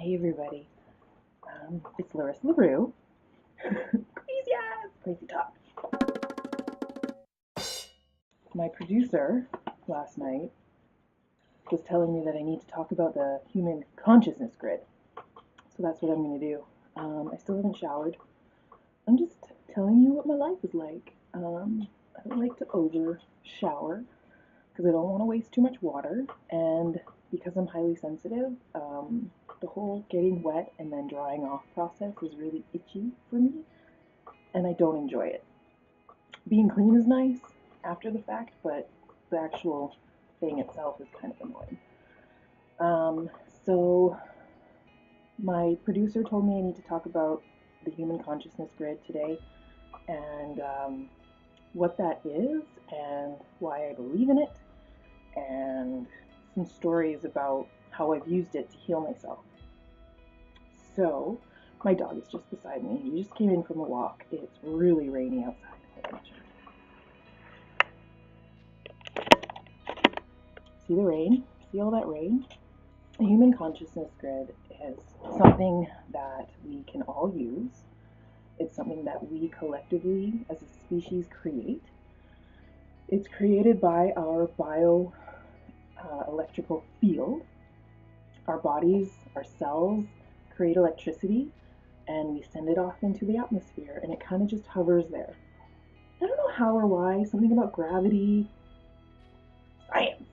Hey everybody, it's Larissa LaRue. Crazy ass, crazy talk. My producer last night was telling me that I need to talk about the human consciousness grid. So that's what I'm going to do. I still haven't showered. I'm just telling you what my life is like. I don't like to over shower because I don't want to waste too much water. And because I'm highly sensitive, the whole getting wet and then drying off process is really itchy for me. And I don't enjoy it. Being clean is nice after the fact, but the actual thing itself is kind of annoying. Um, so my producer told me I need to talk about the human consciousness grid today and what that is and why I believe in it and some stories about how I've used it to heal myself. So my dog is just beside me. He just came in from a walk. It's really rainy outside. See the rain? See all that rain? The human consciousness grid is something that we can all use. It's something that we collectively as a species create. It's created by our bio electrical field. Our bodies, our cells create electricity and we send it off into the atmosphere and it kind of just hovers there. I don't know how or why, something about gravity, science.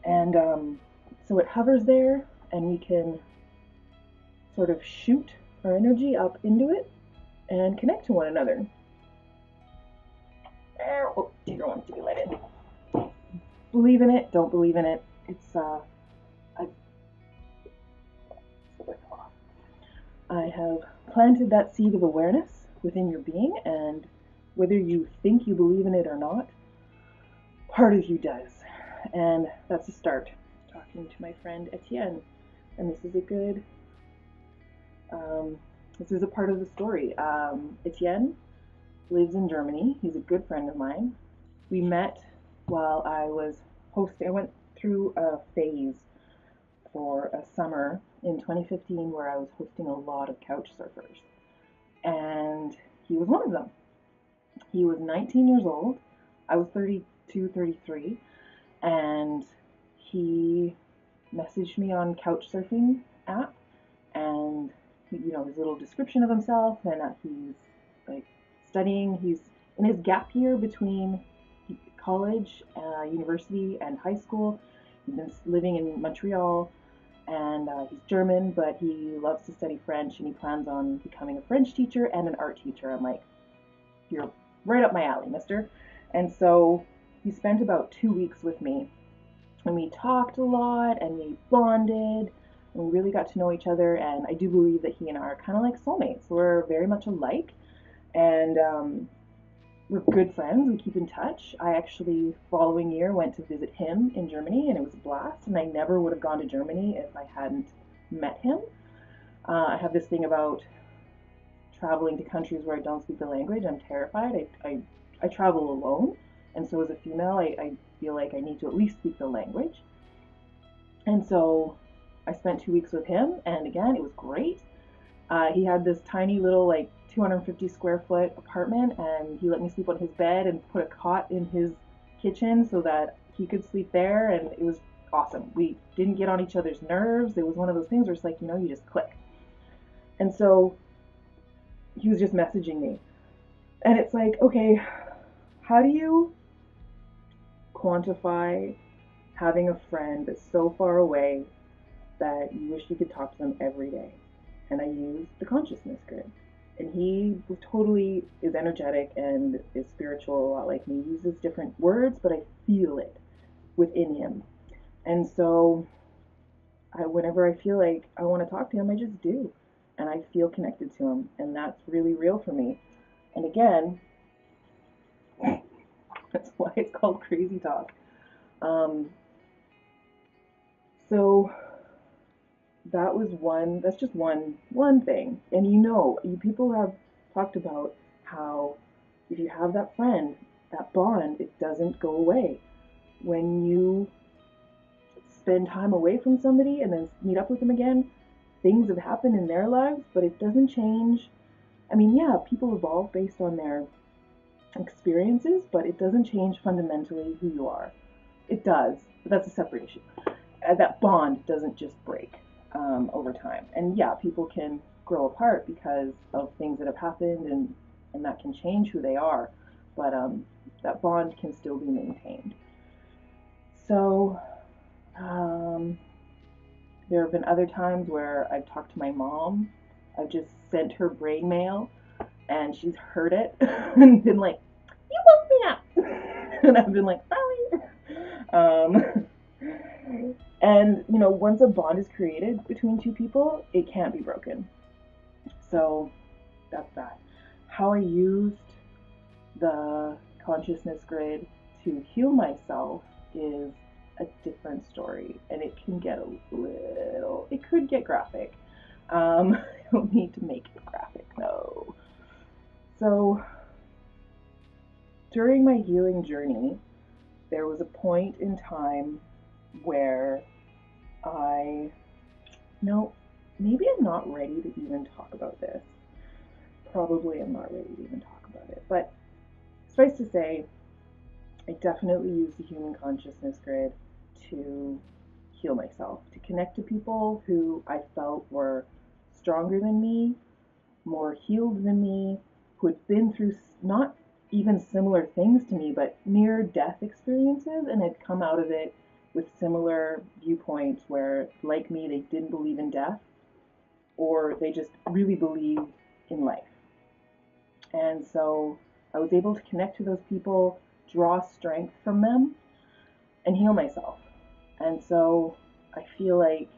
And so it hovers there and we can sort of shoot our energy up into it and connect to one another. Oh, dear wants to be let in. Believe in it, don't believe in it. It's I have planted that seed of awareness within your being, and whether you think you believe in it or not, part of you does. And that's a start. Talking to my friend Etienne, and this is a good this is a part of the story. Etienne lives in Germany. He's a good friend of mine. We met while I was hosting. I went through a phase for a summer in 2015 where I was hosting a lot of couch surfers. And he was one of them. He was 19 years old. I was 32, 33. And he messaged me on Couchsurfing app and his little description of himself and that he's like studying. He's in his gap year between college, university, and high school. He's been living in Montreal, and he's German, but he loves to study French, and he plans on becoming a French teacher and an art teacher. I'm like, you're right up my alley, mister. And so he spent about 2 weeks with me, and we talked a lot, and we bonded, and we really got to know each other, and I do believe that he and I are kind of like soulmates. We're very much alike, and we're good friends. We keep in touch. I actually, following year, went to visit him in Germany, and it was a blast. And I never would have gone to Germany if I hadn't met him. I have this thing about traveling to countries where I don't speak the language. I'm terrified. I travel alone, and so as a female, I feel like I need to at least speak the language. And so I spent 2 weeks with him, and again, it was great. He had this tiny little, like, 250 square foot apartment, and he let me sleep on his bed and put a cot in his kitchen so that he could sleep there, and it was awesome. We didn't get on each other's nerves. It was one of those things where it's like, you just click. And so he was just messaging me. And it's like, okay, how do you quantify having a friend that's so far away that you wish you could talk to them every day? And I used the consciousness grid. And he totally is energetic and is spiritual a lot like me. He uses different words, but I feel it within him. And so whenever I feel like I want to talk to him, I just do. And I feel connected to him. And that's really real for me. And again, that's why it's called crazy talk. So that's just one thing. And people have talked about how if you have that friend, that bond, it doesn't go away. When you spend time away from somebody and then meet up with them again, things have happened in their lives, but it doesn't change. I mean, yeah, people evolve based on their experiences, but it doesn't change fundamentally who you are. It does, but that's a separate issue. That bond doesn't just break over time. And yeah, people can grow apart because of things that have happened, and that can change who they are, but that bond can still be maintained. So um, there have been other times where I've talked to my mom. I've just sent her brain mail, and she's heard it and been like, "You woke me up," and I've been like, "Sorry." And once a bond is created between two people, it can't be broken. So that's that. How I used the consciousness grid to heal myself is a different story, and it can get it could get graphic. I don't need to make it graphic though. So during my healing journey, there was a point in time where no, maybe I'm not ready to even talk about this. Probably I'm not ready to even talk about it. But suffice to say, I definitely use the human consciousness grid to heal myself, to connect to people who I felt were stronger than me, more healed than me, who had been through not even similar things to me, but near death experiences and had come out of it with similar viewpoints where, like me, they didn't believe in death or they just really believed in life. And so I was able to connect to those people, draw strength from them, and heal myself. And so I feel like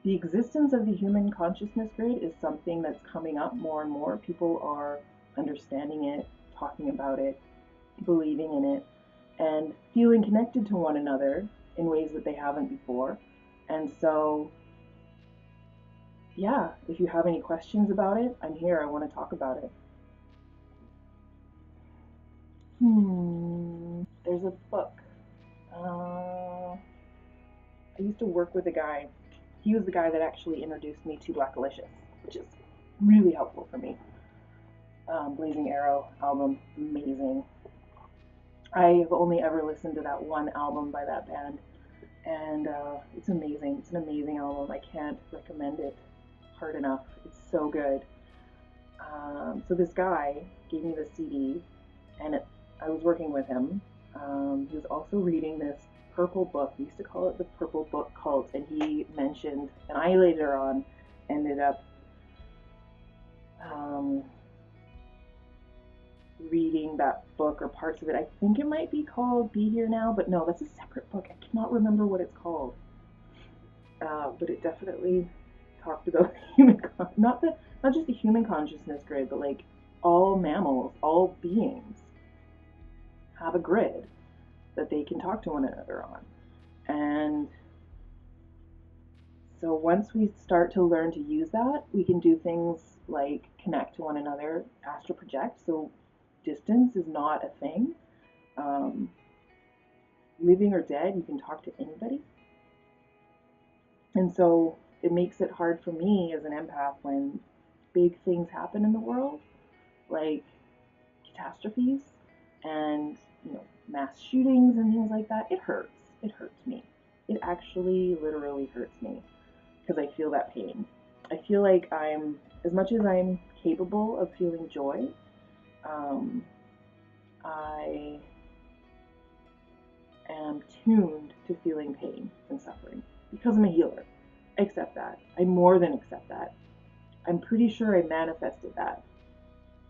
the existence of the human consciousness grid is something that's coming up more and more. People are understanding it, talking about it, believing in it, and feeling connected to one another in ways that they haven't before. And so, yeah, if you have any questions about it, I'm here. I want to talk about it. There's a book. I used to work with a guy. He was the guy that actually introduced me to Black Alicious, which is really helpful for me. Blazing Arrow album, amazing. I have only ever listened to that one album by that band, and it's amazing. It's an amazing album. I can't recommend it hard enough. It's so good. So this guy gave me the CD, and I was working with him. He was also reading this purple book. We used to call it the Purple Book Cult, and he mentioned, and I later on ended up reading that book or parts of it. I think it might be called Be Here Now, but no, that's a separate book. I cannot remember what it's called. But it definitely talked about human, not just the human consciousness grid, but like all mammals, all beings have a grid that they can talk to one another on. And so once we start to learn to use that, we can do things like connect to one another, astral project. So distance is not a thing. Living or dead, you can talk to anybody. And so it makes it hard for me as an empath when big things happen in the world, like catastrophes and mass shootings and things like that. It hurts. It hurts me. It actually literally hurts me because I feel that pain. I feel like as much as I'm capable of feeling joy, I am tuned to feeling pain and suffering because I'm a healer. I accept that. I more than accept that. I'm pretty sure I manifested that.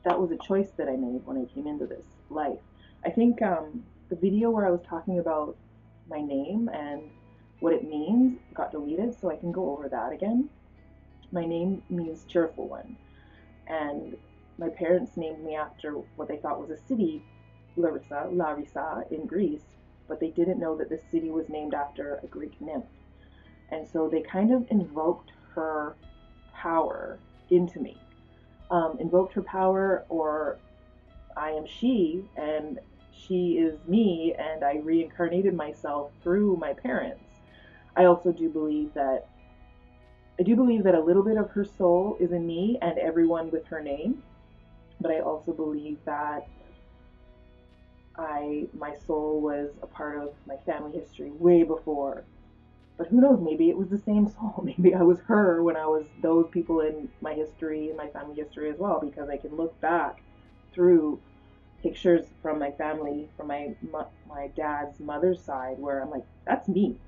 That was a choice that I made when I came into this life. I think the video where I was talking about my name and what it means got deleted, so I can go over that again. My name means cheerful one, and my parents named me after what they thought was a city, Larissa in Greece, but they didn't know that this city was named after a Greek nymph. And so they kind of invoked her power into me. Invoked her power, or I am she, and she is me, and I reincarnated myself through my parents. I also do believe that I do believe that a little bit of her soul is in me and everyone with her name, but I also believe that my soul was a part of my family history way before. But who knows, maybe it was the same soul. Maybe I was her when I was those people in my history, in my family history as well, because I can look back through pictures from my family, from my dad's mother's side, where I'm like, that's me.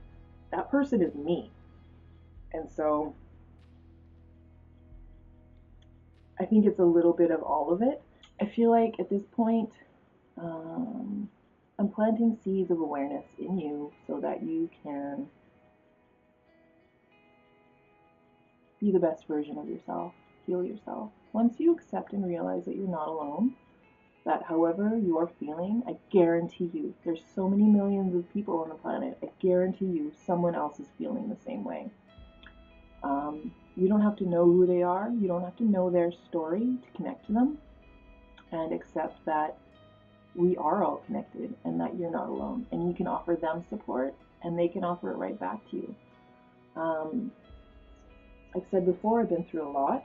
That person is me. And so I think it's a little bit of all of it. I feel like at this point, I'm planting seeds of awareness in you so that you can be the best version of yourself, heal yourself. Once you accept and realize that you're not alone, that however you are feeling, I guarantee you, there's so many millions of people on the planet, I guarantee you someone else is feeling the same way. You don't have to know who they are, you don't have to know their story to connect to them, and accept that we are all connected and that you're not alone. And you can offer them support and they can offer it right back to you. I've said before, I've been through a lot.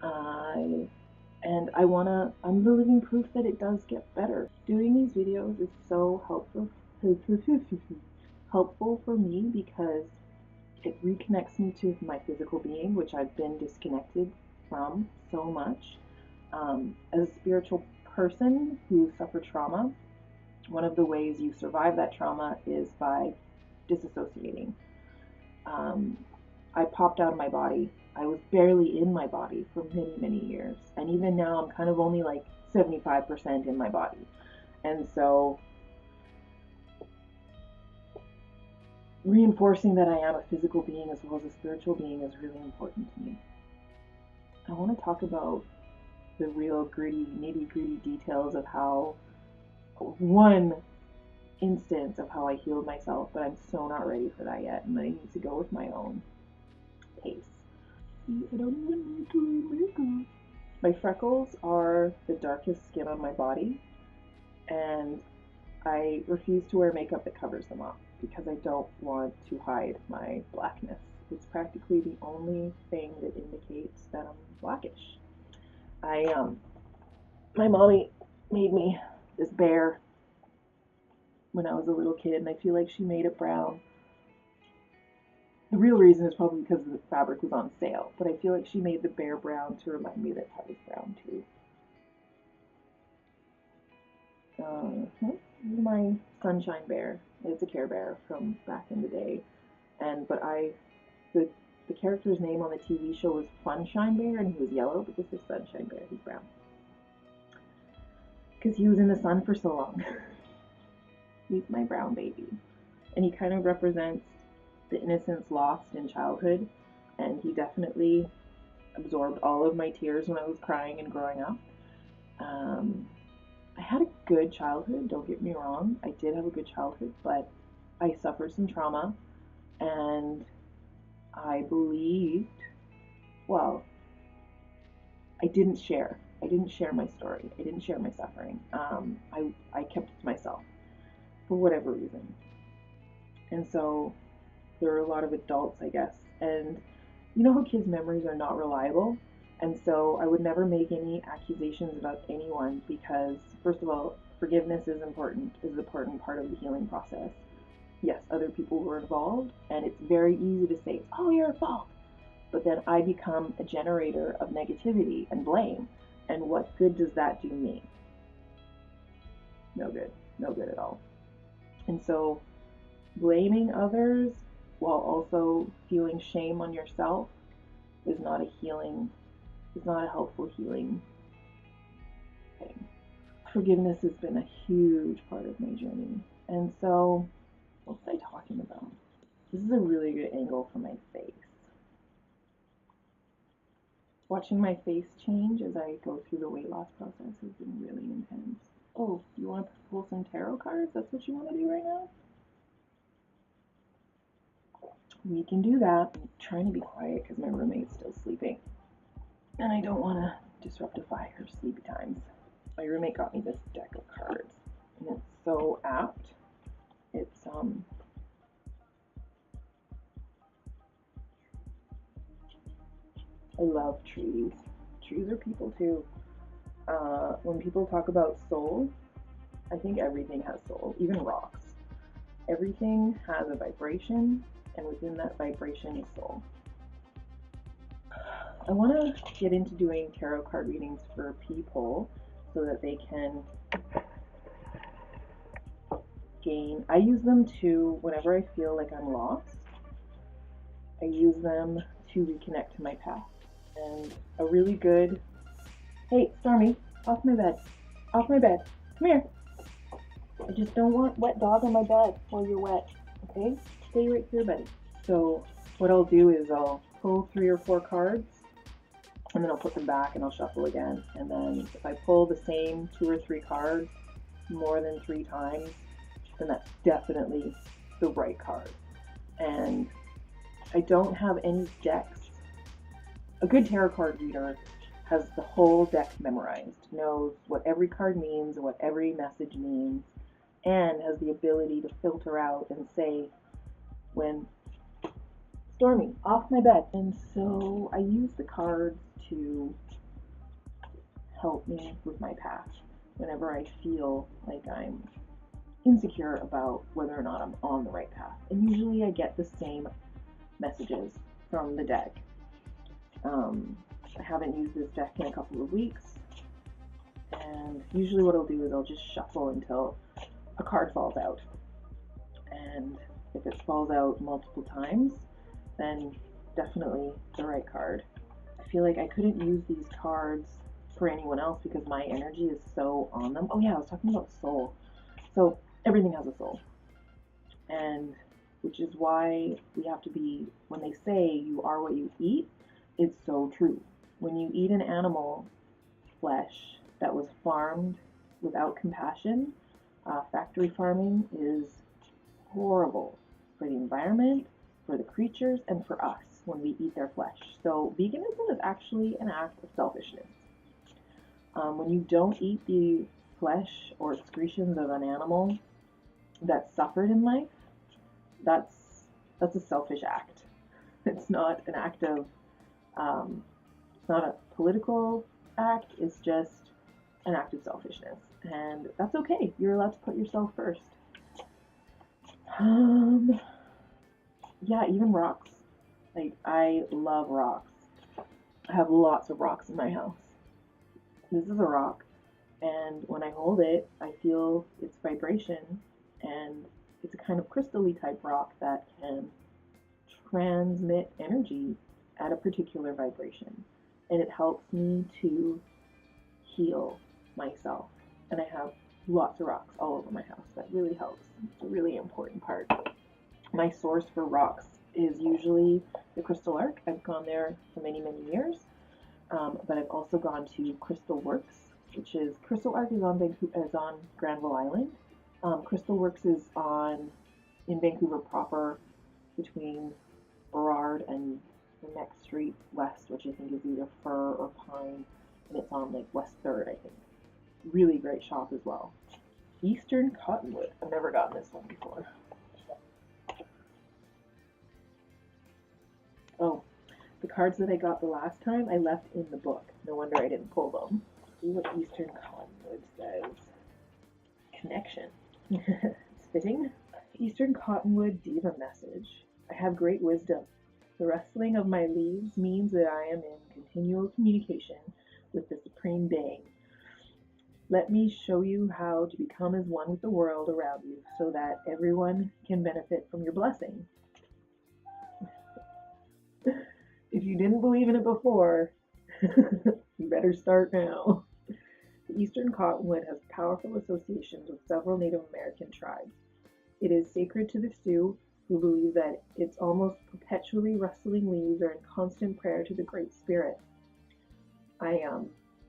And I'm the living proof that it does get better. Doing these videos is so helpful for me because it reconnects me to my physical being, which I've been disconnected from so much. As a spiritual person who suffered trauma, one of the ways you survive that trauma is by disassociating. I popped out of my body. I was barely in my body for many, many years. And even now, I'm kind of only like 75% in my body. And so, reinforcing that I am a physical being as well as a spiritual being is really important to me. I want to talk about the real gritty, nitty-gritty details of how one instance of how I healed myself, but I'm so not ready for that yet, and I need to go with my own pace. I don't even need to wear makeup. My freckles are the darkest skin on my body, and I refuse to wear makeup that covers them up because I don't want to hide my blackness. It's practically the only thing that indicates that I'm blackish. My mommy made me this bear when I was a little kid, and I feel like she made it brown. The real reason is probably because the fabric was on sale, but I feel like she made the bear brown to remind me that I was brown too. This is my sunshine bear. It's a Care Bear from back in the day, the character's name on the TV show was Funshine Bear, and he was yellow, but this is Sunshine Bear. He's brown because he was in the sun for so long. He's my brown baby, and he kind of represents the innocence lost in childhood, and he definitely absorbed all of my tears when I was crying and growing up. I had a good childhood, don't get me wrong. I did have a good childhood, but I suffered some trauma, and I believed, well, I didn't share. I didn't share my story. I didn't share my suffering. I kept it to myself for whatever reason. And so there are a lot of adults, I guess. And you know how kids' memories are not reliable? And so I would never make any accusations about anyone because, first of all, forgiveness is an important part of the healing process. Yes, other people were involved, and it's very easy to say, it's all your fault. But then I become a generator of negativity and blame. And what good does that do me? No good. No good at all. And so blaming others while also feeling shame on yourself is not a helpful healing thing. Forgiveness has been a huge part of my journey. And so, what was I talking about? This is a really good angle for my face. Watching my face change as I go through the weight loss process has been really intense. Oh, you want to pull some tarot cards? That's what you want to do right now? We can do that. I'm trying to be quiet because my roommate's still sleeping. And I don't want to disruptify her sleepy times. My roommate got me this deck of cards, and it's so apt. It's I love trees. Trees are people too. When people talk about soul, I think everything has soul, even rocks. Everything has a vibration, and within that vibration is soul. I want to get into doing tarot card readings for people so that they can gain. I use them to, whenever I feel like I'm lost, I use them to reconnect to my past. And a really good, hey, Stormy, off my bed. Off my bed. Come here. I just don't want wet dog on my bed while you're wet. Okay? Stay right here, buddy. So what I'll do is I'll pull 3 or 4 cards, and then I'll put them back and I'll shuffle again. And then if I pull the same 2 or 3 cards more than 3 times, then that's definitely the right card. And I don't have any decks. A good tarot card reader has the whole deck memorized, knows what every card means, what every message means, and has the ability to filter out and say when Stormy, off my bed. And so I use the cards to help me with my path whenever I feel like I'm insecure about whether or not I'm on the right path. And usually I get the same messages from the deck. I haven't used this deck in a couple of weeks, and usually what I'll do is I'll just shuffle until a card falls out. And if it falls out multiple times, then definitely the right card. I feel like I couldn't use these cards for anyone else because my energy is so on them. Oh yeah, I was talking about soul. So everything has a soul. And which is why we have to be, when they say you are what you eat, it's so true. When you eat an animal flesh that was farmed without compassion, factory farming is horrible for the environment, for the creatures, and for us when we eat their flesh. So veganism is actually an act of selfishness. When you don't eat the flesh or excretions of an animal that suffered in life, that's a selfish act. It's not an act of it's not a political act, it's just an act of selfishness. And that's okay. You're allowed to put yourself first. Yeah, even rocks. Like, I love rocks. I have lots of rocks in my house. This is a rock, and when I hold it, I feel its vibration, and it's a kind of crystal-y type rock that can transmit energy at a particular vibration, and it helps me to heal myself. And I have lots of rocks all over my house. That really helps. It's a really important part. My source for rocks is usually the Crystal Arc. I've gone there for many, many years, but I've also gone to Crystal Works, which is Crystal Arc is on Granville Island. Crystal Works is in Vancouver proper, between Burrard and the next street west, which I think is either Fir or Pine, and it's on like West 3rd, I think. Really great shop as well. Eastern Cottonwood. I've never gotten this one before. Oh, the cards that I got the last time I left in the book. No wonder I didn't pull them. See what Eastern Cottonwood says. Connection. It's fitting. Eastern Cottonwood Diva message. I have great wisdom. The rustling of my leaves means that I am in continual communication with the Supreme Being. Let me show you how to become as one with the world around you so that everyone can benefit from your blessing. If you didn't believe in it before, you better start now. The Eastern Cottonwood has powerful associations with several Native American tribes. It is sacred to the Sioux, who believe that its almost perpetually rustling leaves are in constant prayer to the Great Spirit. I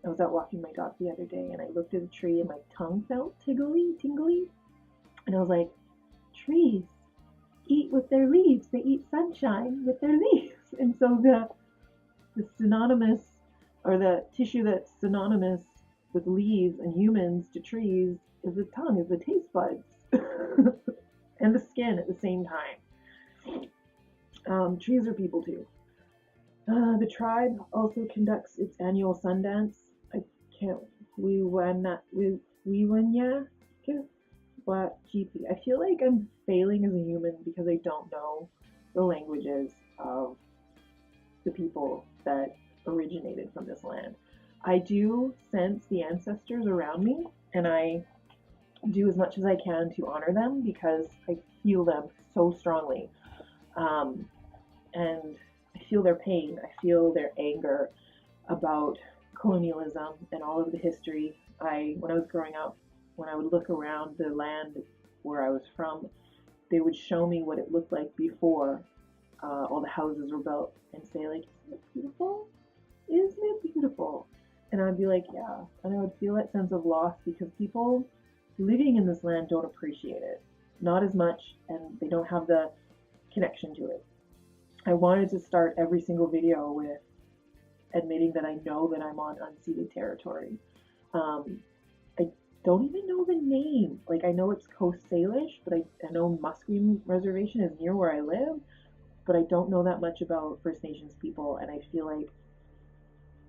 was out walking my dog the other day, and I looked at a tree, and my tongue felt tingly, and I was like, trees eat with their leaves. They eat sunshine with their leaves. And so the synonymous, or the tissue that's synonymous with leaves and humans to trees is the tongue, is the taste buds. And the skin at the same time. Trees are people too. The tribe also conducts its annual sun dance. I can't. We wanya what GP. I feel like I'm failing as a human because I don't know the languages of the people that originated from this land. I do sense the ancestors around me, and I do as much as I can to honor them because I feel them so strongly. Um, and I feel their pain, I feel their anger about colonialism and all of the history. When I was growing up, when I would look around the land where I was from, they would show me what it looked like before all the houses were built and say like, "Isn't it beautiful? Isn't it beautiful?" And I'd be like, "Yeah," and I would feel that sense of loss because people living in this land don't appreciate it, not as much, and they don't have the connection to it. I wanted to start every single video with admitting that I know that I'm on unceded territory. Um, I don't even know the name. Like I know it's Coast Salish, but I know Musqueam Reservation is near where I live, but I don't know that much about First Nations people, and I feel like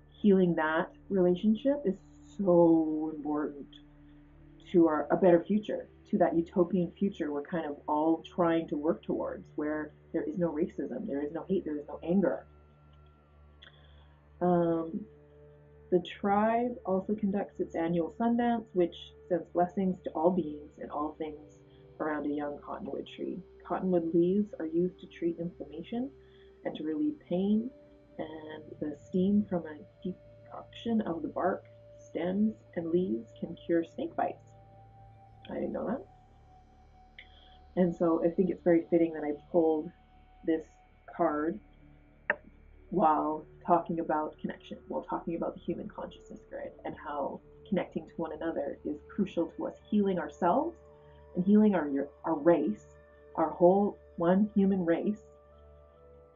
healing that relationship is so important to a better future, to that utopian future we're kind of all trying to work towards, where there is no racism, there is no hate, there is no anger. Um, the tribe also conducts its annual Sundance, which sends blessings to all beings and all things around a young cottonwood tree. Cottonwood leaves are used to treat inflammation and to relieve pain, and the steam from a decoction of the bark, stems, and leaves can cure snake bites. I didn't know that. And so I think it's very fitting that I pulled this card while talking about connection, while talking about the human consciousness grid and how connecting to one another is crucial to us healing ourselves and healing our race, our whole one human race,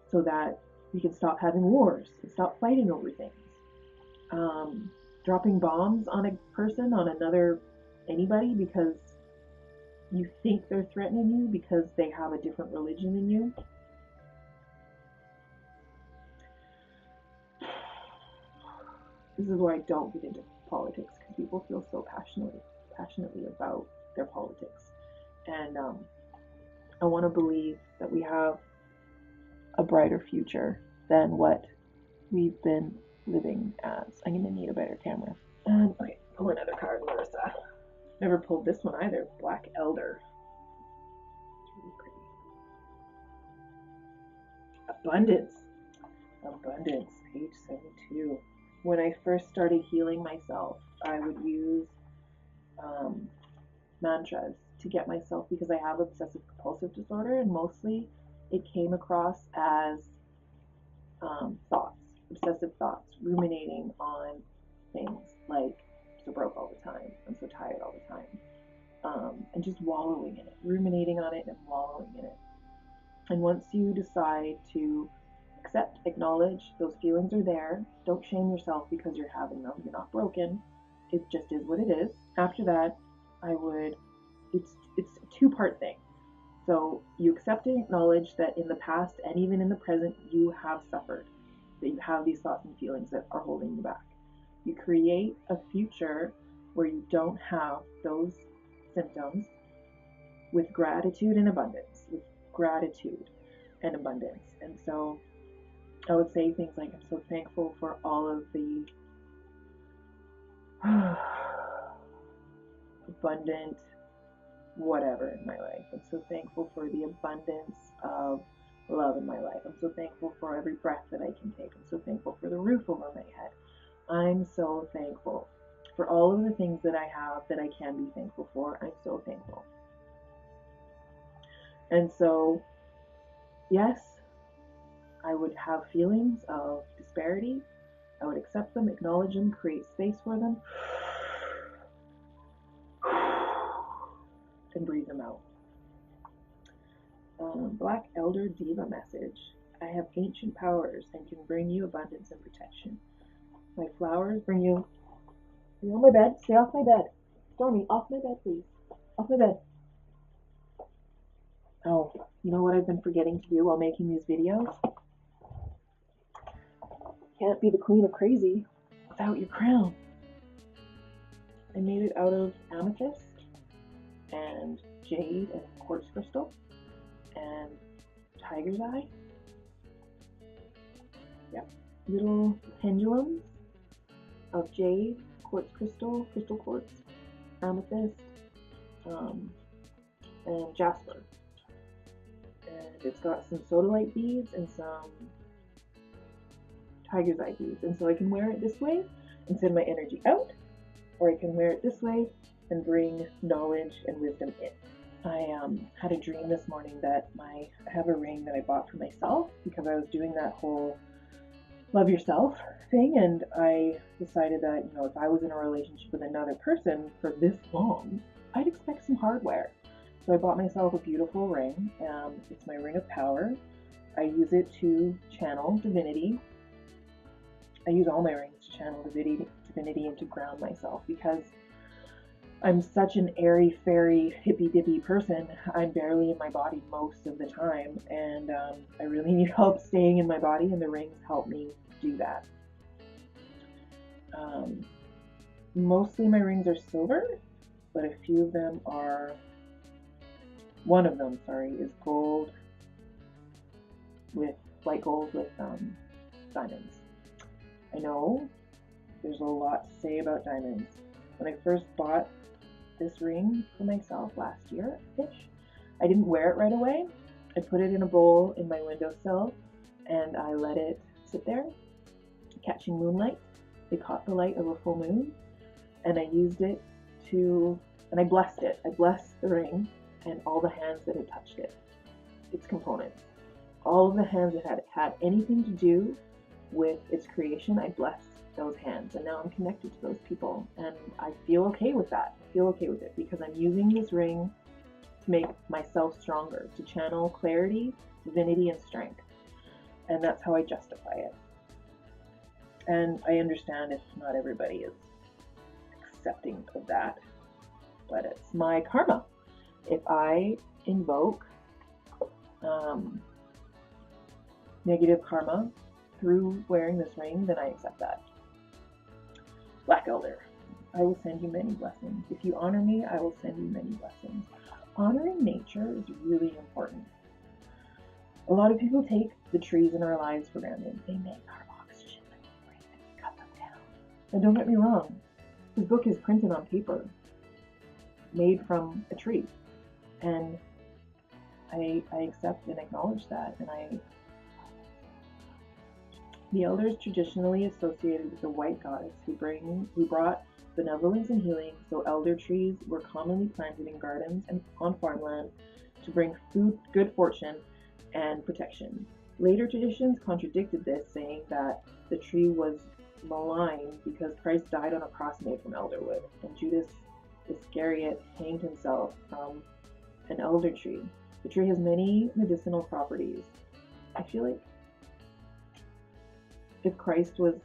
so that we can stop having wars and stop fighting over things. Dropping bombs on a person, on another anybody, because you think they're threatening you because they have a different religion than you. This is why I don't get into politics, because people feel so passionately about their politics. And I want to believe that we have a brighter future than what we've been living as. I'm going to need a better camera. Okay, pull another card, Marissa. Never pulled this one either. Black Elder. It's really pretty. Abundance. Abundance, page 72. When I first started healing myself, I would use mantras to get myself, because I have obsessive compulsive disorder, and mostly it came across as thoughts, obsessive thoughts, ruminating on things like, I'm so broke all the time, I'm so tired all the time, and just wallowing in it, ruminating on it and wallowing in it. And once you decide to accept, acknowledge those feelings are there, don't shame yourself because you're having them, you're not broken, it just is what it is. After that, it's a two-part thing. So you accept and acknowledge that in the past and even in the present you have suffered, that you have these thoughts and feelings that are holding you back. You create a future where you don't have those symptoms with gratitude and abundance, with gratitude and abundance. And so I would say things like, I'm so thankful for all of the abundant whatever in my life. I'm so thankful for the abundance of love in my life. I'm so thankful for every breath that I can take. I'm so thankful for the roof over my head. I'm so thankful for all of the things that I have that I can be thankful for. I'm so thankful. And so, yes, I would have feelings of disparity. I would accept them, acknowledge them, create space for them, and breathe them out. Black Elder Diva message. I have ancient powers and can bring you abundance and protection. My flowers bring you... Are you on my bed? Stay off my bed. Stormy, off my bed, please. Off my bed. Oh, you know what I've been forgetting to do while making these videos? can't be the queen of crazy without your crown. I made it out of amethyst and jade and quartz crystal and tiger's eye. Yep, little pendulums of jade, quartz crystal, crystal quartz, amethyst, and jasper. And it's got some sodalite beads and some tiger's eye beads. And so I can wear it this way and send my energy out, or I can wear it this way and bring knowledge and wisdom in. I had a dream this morning that I have a ring that I bought for myself because I was doing that whole love yourself thing, and I decided that, you know, if I was in a relationship with another person for this long, I'd expect some hardware. So I bought myself a beautiful ring. It's my ring of power. I use it to channel divinity. I use all my rings to channel divinity and to ground myself because I'm such an airy, fairy, hippy-dippy person. I'm barely in my body most of the time, and I really need help staying in my body, and the rings help me do that. Mostly my rings are silver, but a few of them are, one of them, is gold with, light gold with diamonds. I know there's a lot to say about diamonds. When I first bought this ring for myself last year-ish, I didn't wear it right away. I put it in a bowl in my windowsill and I let it sit there, catching moonlight. It caught the light of a full moon, and I used it to, and I blessed it. I blessed the ring and all the hands that had touched it, its components. All of the hands that had anything to do with its creation, I blessed those hands, and now I'm connected to those people, and I feel okay with that. I feel okay with it because I'm using this ring to make myself stronger, to channel clarity, divinity, and strength, and that's how I justify it. And I understand if not everybody is accepting of that, but it's my karma. If I invoke negative karma through wearing this ring, then I accept that. Black Elder, I will send you many blessings. If you honor me, I will send you many blessings. Honoring nature is really important. A lot of people take the trees in our lives for granted. They make our oxygen, and we cut them down. And don't get me wrong, this book is printed on paper, made from a tree. And I accept and acknowledge that, and the elders traditionally associated with the white goddess who brought benevolence and healing, so elder trees were commonly planted in gardens and on farmland to bring good fortune and protection. Later traditions contradicted this, saying that the tree was maligned because Christ died on a cross made from elderwood, and Judas Iscariot hanged himself from an elder tree. The tree has many medicinal properties. I feel like if Christ was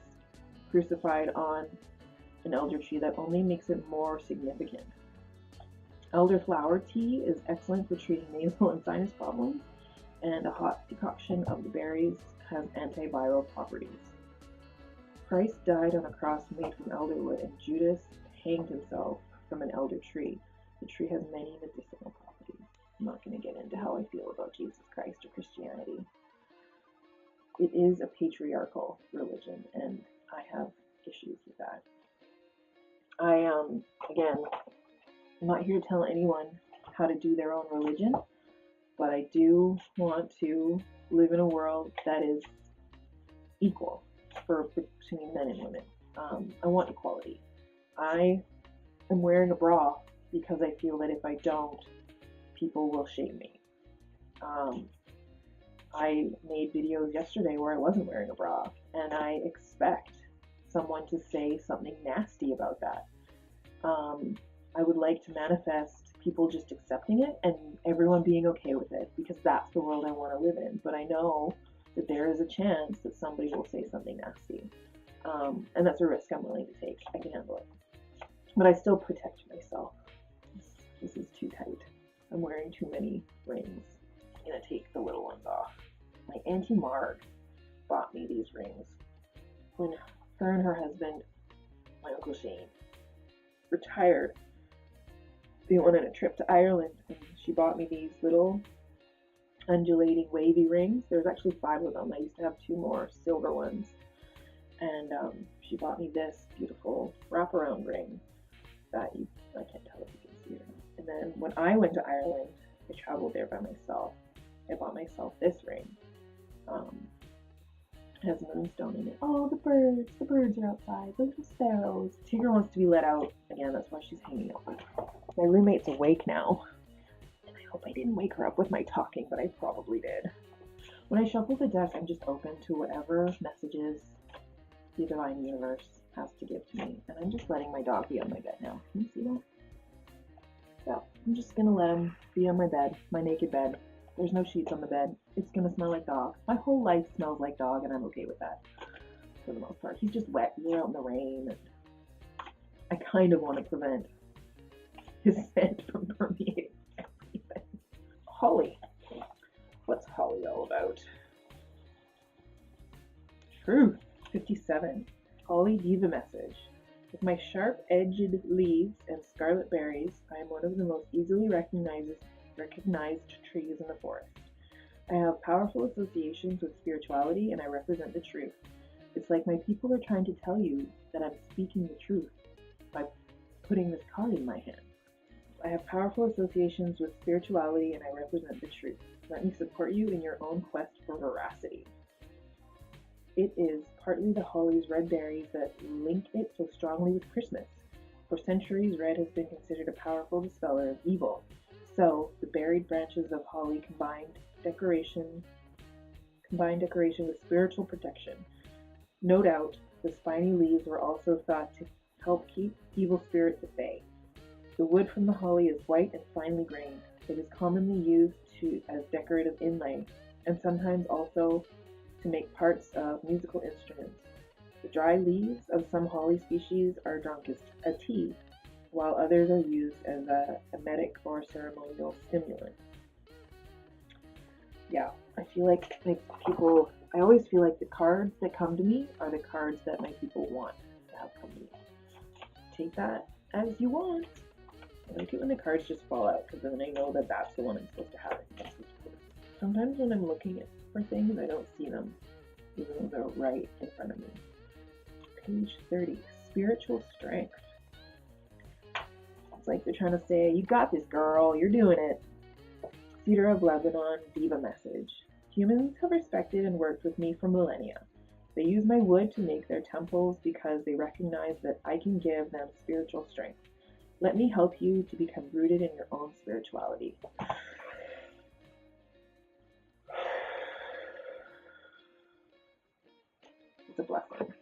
crucified on an elder tree, that only makes it more significant. Elderflower tea is excellent for treating nasal and sinus problems, and a hot decoction of the berries has antiviral properties. Christ died on a cross made from elderwood, and Judas hanged himself from an elder tree. The tree has many medicinal properties. I'm not going to get into how I feel about Jesus Christ or Christianity. It is a patriarchal religion, and I have issues with that. Again, I'm not here to tell anyone how to do their own religion, but I do want to live in a world that is equal between men and women. I want equality. I am wearing a bra because I feel that if I don't, people will shame me. I made videos yesterday where I wasn't wearing a bra, and I expect someone to say something nasty about that. I would like to manifest people just accepting it and everyone being okay with it, because that's the world I want to live in. But I know that there is a chance that somebody will say something nasty, and that's a risk I'm willing to take. I can handle it, but I still protect myself. This is too tight. I'm wearing too many rings. I'm gonna take the little ones off. My Auntie Marg bought me these rings. when her and her husband, my Uncle Shane, retired, they went on a trip to Ireland, and she bought me these little undulating wavy rings. There was actually 5 of them. I used to have 2 more silver ones. And she bought me this beautiful wraparound ring that I can't tell if you can see it. And then when I went to Ireland, I traveled there by myself. I bought myself this ring. It has a moonstone in it. Oh, the birds are outside. Little sparrows. Tigger wants to be let out again. That's why she's hanging out. My roommate's awake now. And I hope I didn't wake her up with my talking, but I probably did. When I shuffle the deck, I'm just open to whatever messages the divine universe has to give to me. And I'm just letting my dog be on my bed now. Can you see that? So I'm just gonna let him be on my bed, my naked bed. There's no sheets on the bed. It's gonna smell like dog. My whole life smells like dog, and I'm okay with that for the most part. He's just wet. He's out in the rain. And I kind of want to prevent his scent from permeating everything. Holly. What's Holly all about? Truth. 57. Holly Diva message. With my sharp-edged leaves and scarlet berries, I am one of the most easily recognized trees in the forest. I have powerful associations with spirituality, and I represent the truth. It's like my people are trying to tell you that I'm speaking the truth by putting this card in my hand. I have powerful associations with spirituality, and I represent the truth. Let me support you in your own quest for veracity. It is partly the holly's red berries that link it so strongly with Christmas. For centuries, red has been considered a powerful dispeller of evil. So, the buried branches of holly combined decoration with spiritual protection. No doubt, the spiny leaves were also thought to help keep evil spirits at bay. The wood from the holly is white and finely grained. It is commonly used as decorative inlay, and sometimes also to make parts of musical instruments. The dry leaves of some holly species are drunk as a tea, while others are used as a emetic or ceremonial stimulant. Yeah, I always feel like the cards that come to me are the cards that my people want to have come to me. Take that as you want. I like it when the cards just fall out, because then I know that that's the one I'm supposed to have. Sometimes when I'm looking for things, I don't see them, even though they're right in front of me. Page 30, spiritual strength. It's like they're trying to say, you got this, girl, you're doing it. Cedar of Lebanon, Diva message. Humans have respected and worked with me for millennia. They use my wood to make their temples because they recognize that I can give them spiritual strength. Let me help you to become rooted in your own spirituality. It's a blessing.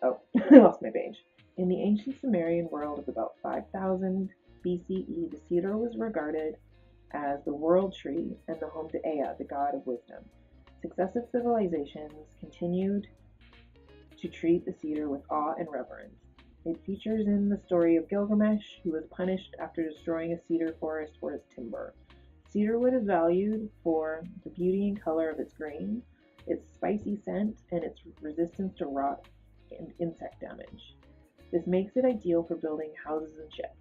Oh, I lost my page. In the ancient Sumerian world of about 5000 BCE, the cedar was regarded as the world tree and the home to Ea, the god of wisdom. Successive civilizations continued to treat the cedar with awe and reverence. It features in the story of Gilgamesh, who was punished after destroying a cedar forest for its timber. Cedar wood is valued for the beauty and color of its grain, its spicy scent, and its resistance to rot and insect damage. This makes it ideal for building houses and ships.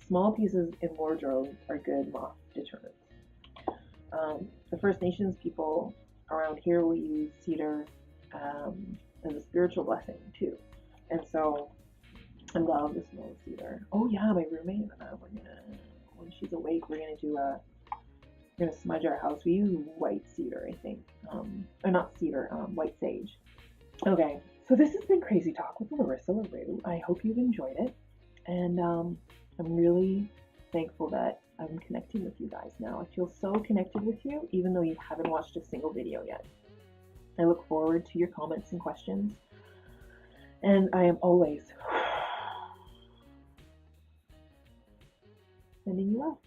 Small pieces in wardrobes are good moth deterrents. The First Nations people around here will use cedar as a spiritual blessing too. And so I love the smell of cedar. Oh yeah, my roommate and I, when she's awake, we're gonna smudge our house. We use white cedar, I think. Or not cedar, white sage. Okay, so this has been Crazy Talk with Larissa LaRue. I hope you've enjoyed it. And I'm really thankful that I'm connecting with you guys now. I feel so connected with you, even though you haven't watched a single video yet. I look forward to your comments and questions. And I am always sending you love.